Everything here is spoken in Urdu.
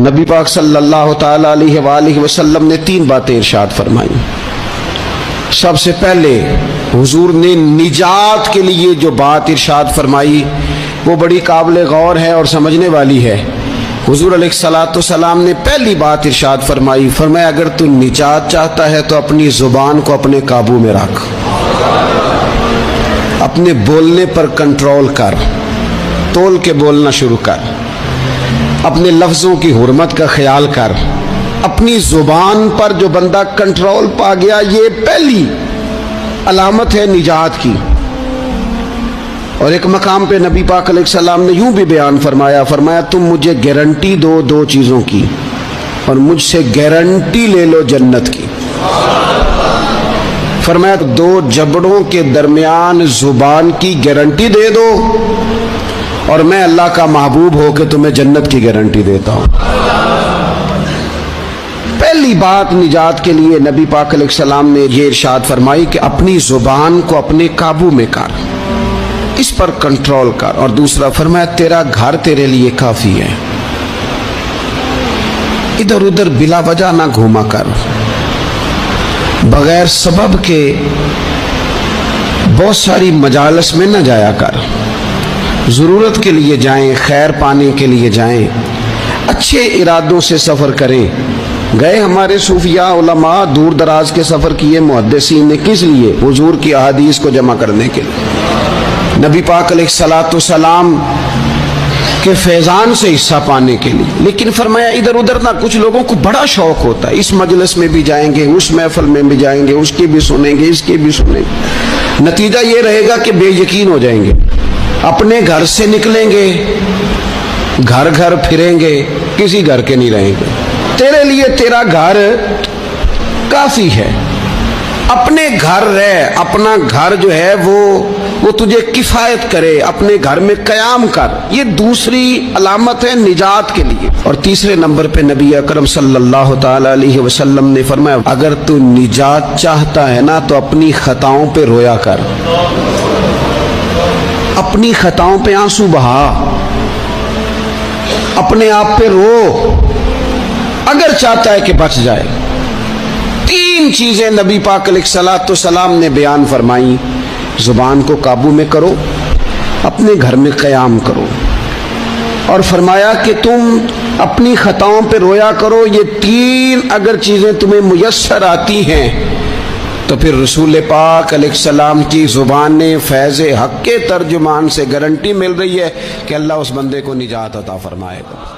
نبی پاک صلی اللہ تعالی علیہ وآلہ وسلم نے 3 باتیں ارشاد فرمائی۔ سب سے پہلے حضور نے نجات کے لیے جو بات ارشاد فرمائی وہ بڑی قابل غور ہے اور سمجھنے والی ہے۔ حضور علیہ الصلوۃ والسلام نے پہلی بات ارشاد فرمائی، فرمایا اگر تو نجات چاہتا ہے تو اپنی زبان کو اپنے قابو میں رکھ، اپنے بولنے پر کنٹرول کر، تول کے بولنا شروع کر، اپنے لفظوں کی حرمت کا خیال کر۔ اپنی زبان پر جو بندہ کنٹرول پا گیا، یہ پہلی علامت ہے نجات کی۔ اور ایک مقام پہ نبی پاک علیہ السلام نے یوں بھی بیان فرمایا، فرمایا تم مجھے گارنٹی دو 2 چیزوں کی اور مجھ سے گارنٹی لے لو جنت کی۔ فرمایا 2 جبڑوں کے درمیان زبان کی گارنٹی دے دو اور میں اللہ کا محبوب ہو کے تمہیں جنت کی گارنٹی دیتا ہوں۔ پہلی بات نجات کے لیے نبی پاک علیہ السلام نے یہ ارشاد فرمائی کہ اپنی زبان کو اپنے قابو میں کر، اس پر کنٹرول کر۔ اور دوسرا فرمایا تیرا گھر تیرے لیے کافی ہے، ادھر ادھر بلا وجہ نہ گھوما کر، بغیر سبب کے بہت ساری مجالس میں نہ جایا کر، ضرورت کے لیے جائیں، خیر پانے کے لیے جائیں، اچھے ارادوں سے سفر کریں۔ گئے ہمارے صوفیاء علماء دور دراز کے سفر کیے محدثین نے، کس لیے؟ حضور کی احادیث کو جمع کرنے کے لیے، نبی پاک علیہ الصلوۃ والسلام کے فیضان سے حصہ پانے کے لیے۔ لیکن فرمایا ادھر ادھر نہ، کچھ لوگوں کو بڑا شوق ہوتا ہے، اس مجلس میں بھی جائیں گے، اس محفل میں بھی جائیں گے، اس کی بھی سنیں گے، اس کی بھی سنیں گے، نتیجہ یہ رہے گا کہ بے یقین ہو جائیں گے، اپنے گھر سے نکلیں گے، گھر گھر پھریں گے، کسی گھر کے نہیں رہیں گے۔ تیرے لیے تیرا گھر کافی ہے، اپنے گھر رہ، اپنا گھر جو ہے وہ تجھے کفایت کرے، اپنے گھر میں قیام کر۔ یہ دوسری علامت ہے نجات کے لیے۔ اور تیسرے نمبر پہ نبی اکرم صلی اللہ تعالی علیہ وسلم نے فرمایا اگر تو نجات چاہتا ہے نا تو اپنی خطاؤں پہ رویا کر، اپنی خطاؤں پہ آنسو بہا، اپنے آپ پہ رو، اگر چاہتا ہے کہ بچ جائے۔ 3 چیزیں نبی پاک علیہ الصلوۃ والسلام نے بیان فرمائی، زبان کو قابو میں کرو، اپنے گھر میں قیام کرو، اور فرمایا کہ تم اپنی خطاؤں پہ رویا کرو۔ یہ 3 اگر چیزیں تمہیں میسر آتی ہیں تو پھر رسول پاک علیہ السلام کی زبان فیض حق کے ترجمان سے گارنٹی مل رہی ہے کہ اللہ اس بندے کو نجات عطا فرمائے گا۔